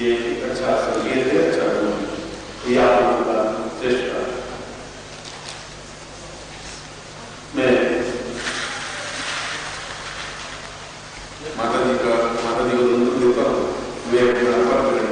ये अच्छा संगीत है, अच्छा गुण, ये आपका श्रेष्ठ है। मैं माता जी को धन्यवाद देता हूँ। वे अपना कर्म करें।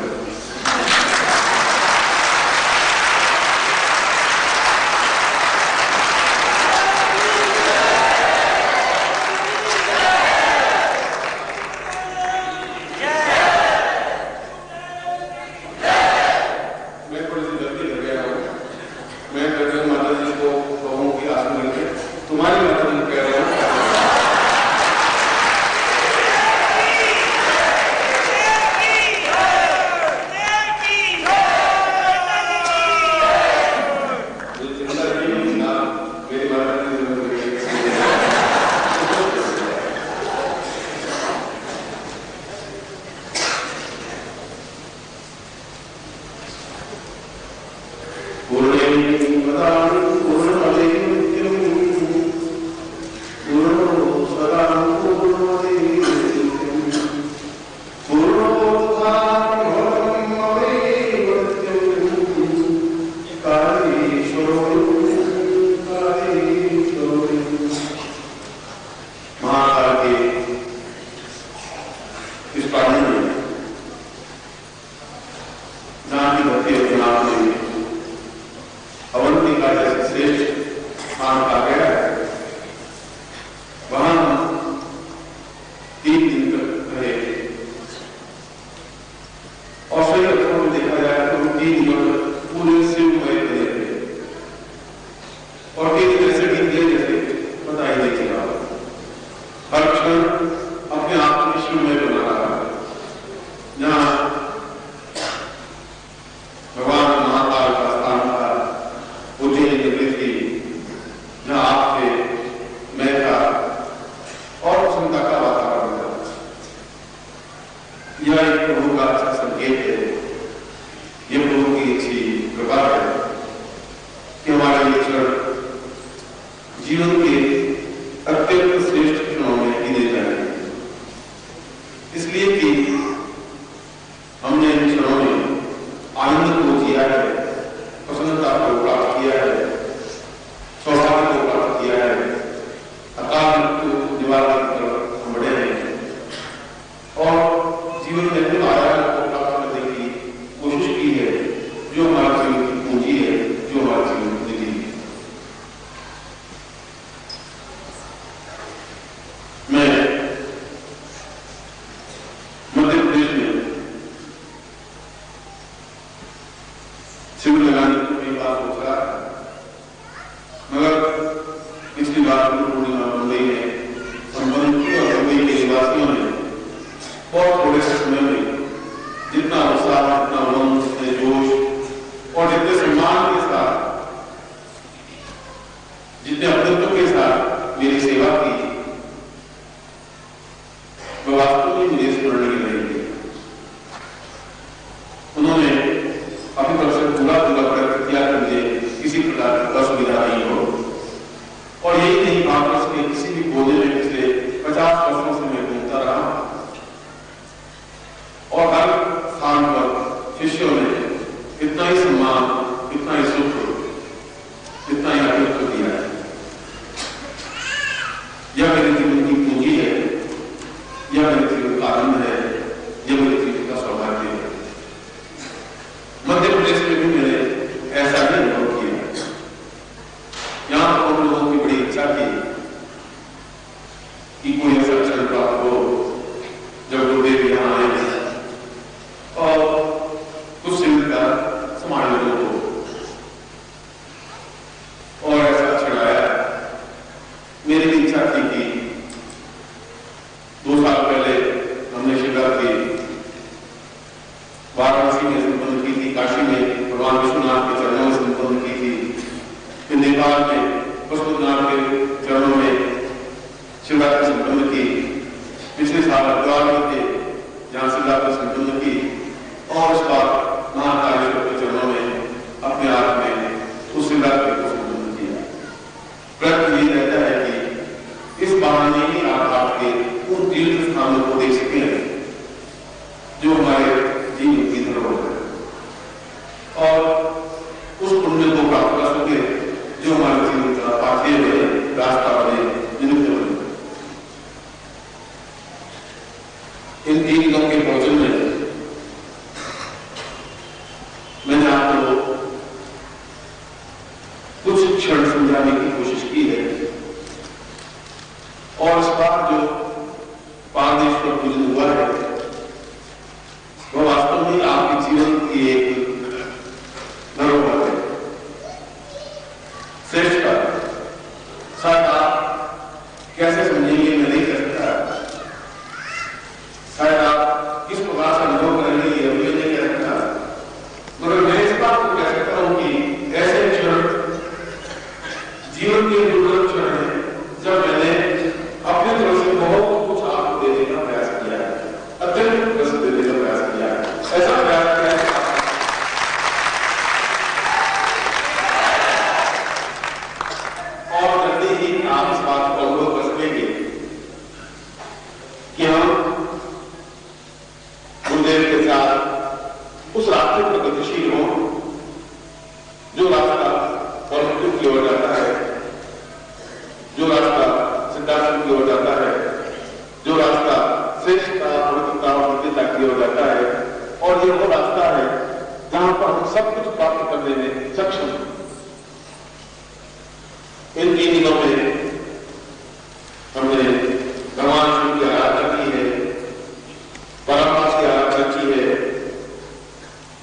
जो हमारे जीवन की क्षण समझाने की कोशिश की है। और इस बार जो पारमेश्वर पूजन हुआ है वह वास्तव में आपके जीवन की एक धरोहर है, श्रेष्ठ है। शायद आप कैसे समझेंगे मैं नहीं कह सकता, शायद आप किस प्रकार से अनुभव करेंगे ये भी नहीं कह सकता, मगर मैं इस बात को कह सकता हूं कि ऐसे क्षण जीवन के दुर्लभ क्षण है जब मैंने अपनी तरफ से बहुत कुछ आपको देने का प्रयास किया है, अत्यंत कष्ट देने का प्रयास किया है, ऐसा प्रयास किया है। और जल्दी ही आप इस बात को अनुभव कर सकेंगे कि हम गुरुदेव के साथ उस रास्ते पर गतिशील हो जो रास्ता परम की ओर जाता है, जो रास्ता सिद्धार्थ की ओर जाता है, जो रास्ता श्रेष्ठता पवित्रता और नित्यता की ओर जाता है। और ये वो रास्ता है जहां पर हम सब कुछ प्राप्त करने में सक्षम हैं। इन 3 दिनों में हमने भगवान शिव की आराधना की है, परमात्मा की आराधना की है,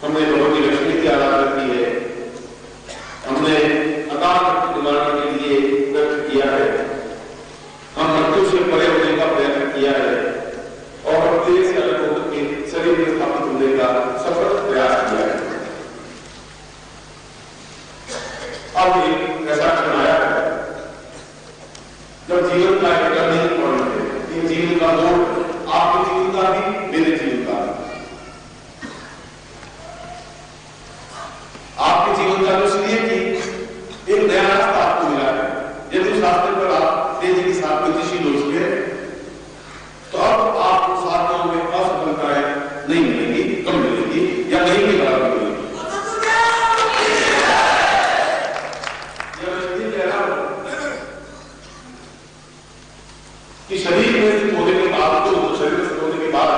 हमने भगवती लक्ष्मी की आराधना की है, हमने अकाल मृत्यु निवारण के लिए व्यक्त किया है, हम मृत्यु से परे होने का प्रयत्न किया है और देह से अलग होकर के शरीर में स्थापित होने का सफल प्रयास किया है। अब एक ऐसा क्षण आया है जब जीवन का एक टर्निंग पॉइंट है, ये जीवन का मोड़, आपके जीवन का भी मेरे जीवन का भी। आपके जीवन का इसलिए कि एक नया रास्ता आपको मिला है। यदि उस रास्ते पर आप तेजी के साथ गतिशील हो सके तो अब आपको साधनाओं में असफलताएं नहीं मिलेगी, कम मिलेगी या नहीं के बराबर मिलेगी। कि शरीर में स्थित होने के बाद तो शरीर में स्थित होने के बाद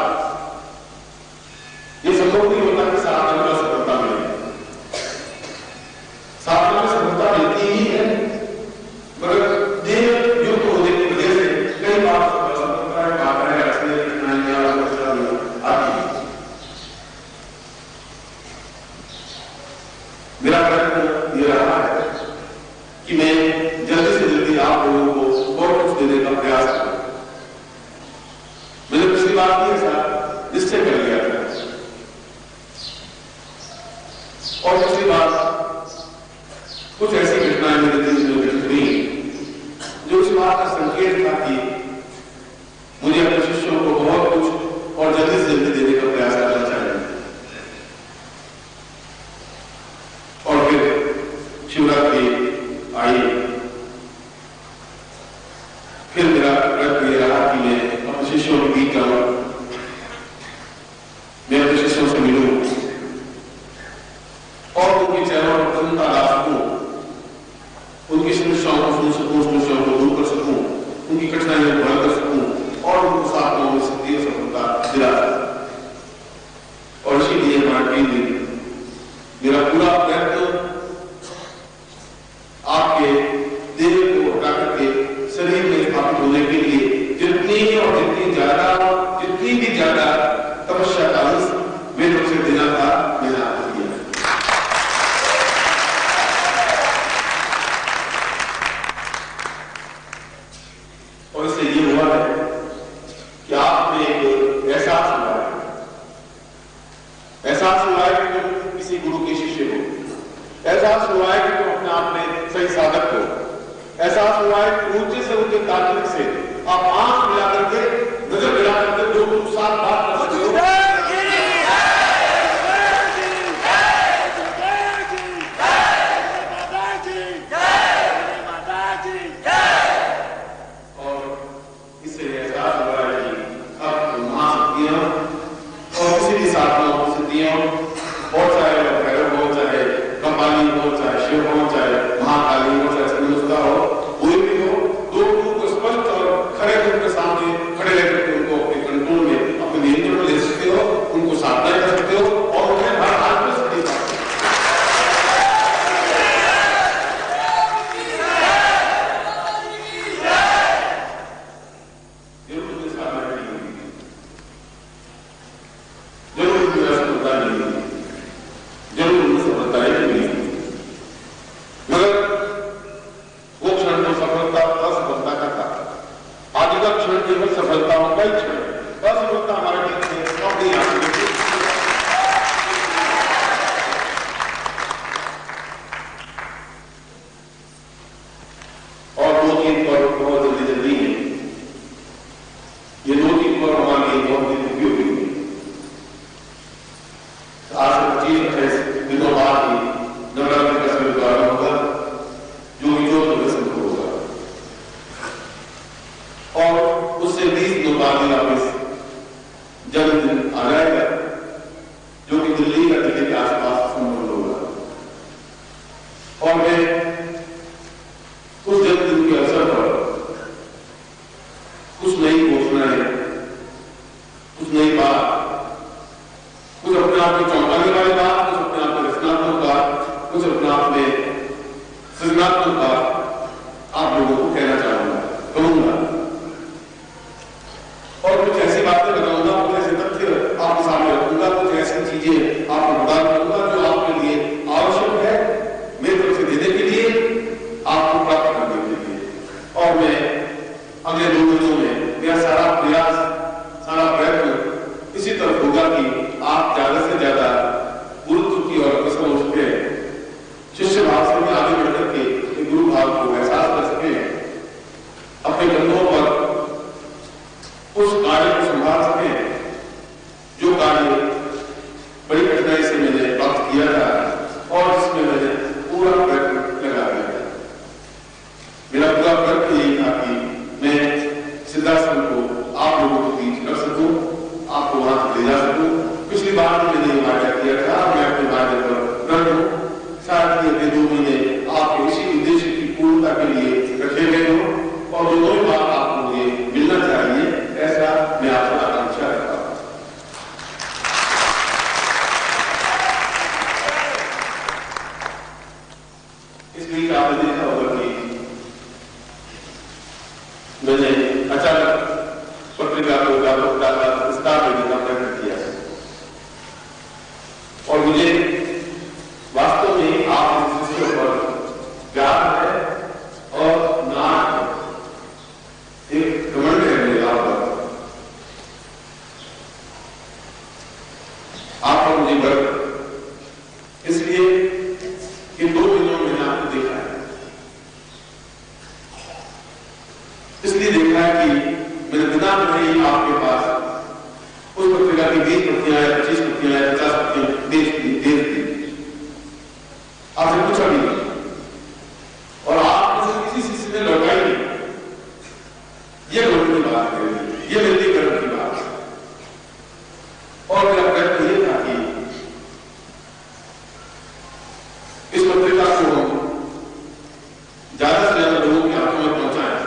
यह संभव नहीं होता कि साधना में सफलता मिले। साधना में सफलता मिलती ही है, मगर देह युक्त होने की वजह से कई बार असफलताएं बाधाएं ऐसे कठिनाइयां आती है। मेरा प्रयत्न ये रहा है कि मैं जल्दी से जल्दी आप लोगों को बहुत कुछ देने का प्रयास करूं। मैंने पिछली बार भी ऐसा निश्चय कर लिया था और पिछली बार कुछ ऐसी घटनाएं मेरे दिल में घटित हुई जो इस बात का संकेत था कि मुझे अपने शिष्यों को बहुत कुछ और जल्दी से जल्दी देने का प्रयास करना चाहिए। और फिर शिवरात्रि आई, फिर मेरा प्रयत्न ये रहा कि मैं अपने शिष्यों के बीच जाऊं, मैं अपने शिष्यों से मिलूं और उनके चेहरों पर प्रसन्नता ला सकूं, उनकी समस्याओं को सुन सकूं, समस्याओं को दूर कर सकूं, उनकी कठिनाइयों को हल कर सकूं और उनको साधनाओं में सिद्धि और सफलता दिला सकूं। और इसीलिए हमारा 3 दिन मेरा पूरा प्रयत्न आपके देह को हटा करके शरीर में स्थापित होने के लिए जितनी भी ज्यादा तपस्या का अंश मेरे से देना था, मैंने आपको दिया। और इससे ये हुआ है कि आपने एक एहसास हुआ है कि तुम किसी गुरु के शिष्य हो, एहसास हुआ है कि तुम अपने आप में सही साधक हो, एहसास हुआ है कि ऊंचे से ऊंचे तात्विक से आप आंख मिला करके नजर मिला करके जो तुम साथ बात कर सकते हो। और इससे एहसास हुआ है कि अब महाशक्तियां और किसी भी साधनाओं की सिद्धियां हो, चाहे भैरव हो, चाहे कपाली हो, चाहे शिव हो, चाहे महाकाली हो, चाहे चंद्रमुस्ता हो, कोई भी हो, दो गुरु को स्पष्ट और खड़े होकर सामने खड़े रहकर उनको अपने कंट्रोल में, अपने नियंत्रण आज से 25-28 दिनों बाद ही नवरात्रि का समय प्रारंभ होगा, जो विजोत प्रदर्शन होगा, और उससे 20 दिनों बाद ही वापिस जन्मदिन आ जाएगा, जो कि दिल्ली के आसपास संपन्न होगा। और मैं उस जन्मदिन के अवसर पर कुछ नई घोषणाएं, कुछ नई बात, कुछ अपने आप में चौंकाने वाली बात, कुछ अपने आप में रचनात्मक बात, कुछ अपने आप में सृजनात्मक बात आप लोगों को कहना कहूंगा, और कुछ ऐसी बातें बताऊंगा, कुछ ऐसे तथ्य आपके सामने रखूंगा, कुछ ऐसी चीजें आपको बता दूंगा जो आपके लिए आवश्यक है मेरी तरफ से देने के लिए, आपको प्राप्त करने के लिए। और मैं अगले 2 महीनों में मेरा सारा प्रयास, सारा प्रयत्न इसी तरफ होगा कि आप ज्यादा से ज्यादा गुरुत्व की ओर अग्रसर हो सके, शिष्य भाव से भी आगे बढ़ करके गुरु भाव को एहसास कर सके, अपने कंधों पर उस कार्य को संभाल सके जो कार्य बड़ी कठिनाई से मैंने प्राप्त किया था और जिसमें मैंने पूरा प्रयत्न लगा दिया। मेरा पूरा प्रयत्न यही था कि मैं सिद्धाश्रम को आप लोगों के बीच कर सकूं, आपको वहां से ले जा सकूं। पिछली बार मैंने ये वादा किया था, मैं अपने वादे पर दृढ़ हूं। शायद ये अगले 2 महीने आपके इसी उद्देश्य की पूर्णता के लिए रखे गए हों, और जो नई बात आपको मुझे मिलना चाहिए, ऐसा मैं आपसे आकांक्षा रखता हूं। इस बीच आपने देखा होगा कि मैंने अचानक पत्रिका को व्यापकता का विस्तार देने का प्रयत्न किया है, और मुझे वास्तव में आप इस विषय पर प्यार है और नाम है, एक घमंड है मेरे आप पर, आप पर मुझे गर्व, इसलिए कि 2 दिनों में मैंने आपको देखा है, इसलिए देखा है कि मैंने बिना नहीं आपके पास उस पत्रिका की 20 प्रतियां, 25 प्रतियां, 50 प्रतियां दे दी, आपसे पूछा भी नहीं, और आप मुझे किसी चीज ने लौटाई नहीं। ये गर्व की बात है, ये मेरे लिए गर्व की बात है। और मेरा प्रयत्न ये था कि इस पत्रिका को हम ज्यादा से ज्यादा लोगों के हाथों में पहुंचाएं,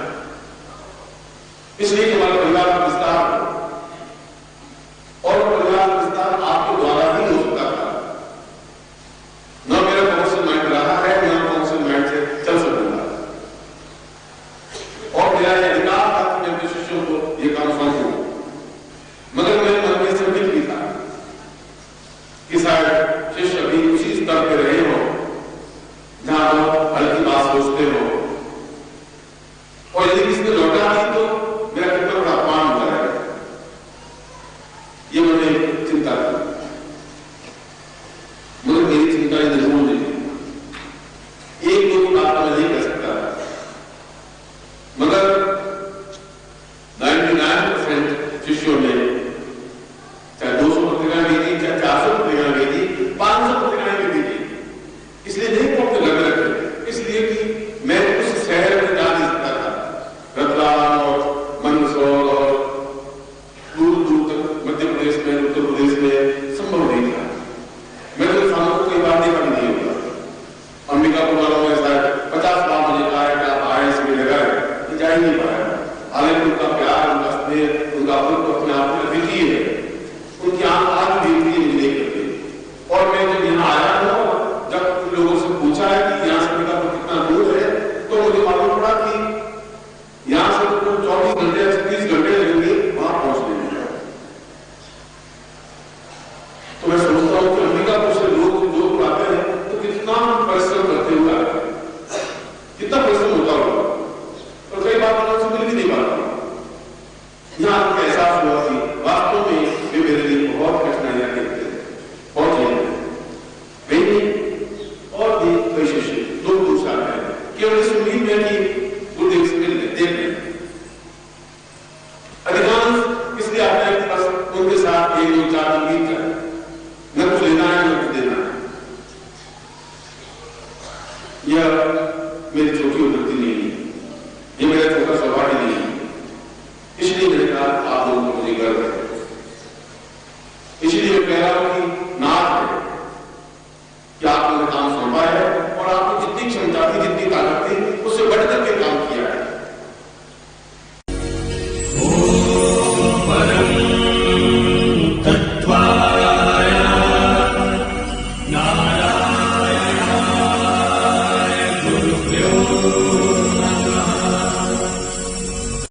इसलिए कि हमारा परिवार का विस्तार हो, और परिवार का विस्तार आपके द्वारा ही हो सकता था। न मेरा कमर्शियल माइंड रहा है, न कमर्शियल माइंड से चल सकूंगा, और मेरा यह अधिकार था कि मैं अपने शिष्यों को यह काम सौंपूं, मगर मेरे मन में संदिग्ध भी था कि शायद शिष्य अभी उसी स्तर पर रहे हो जहां वो हल्की बात सोचते हो, और यदि किसी ने लौटा नहीं तो मेरा कितना बड़ा अपमान हो जाएगा, ये मैंने चिंता की। मगर मेरी चिंता नहीं होनी चाहिए, 1-2 की बात मैं नहीं कर सकता, मगर 99% शिष्यों ने चाहे 200 पत्रिकाएं भेजी, चाहे 400 पत्रिकाएं भेजी, 500 पत्रिकाएं भी भेजी, यह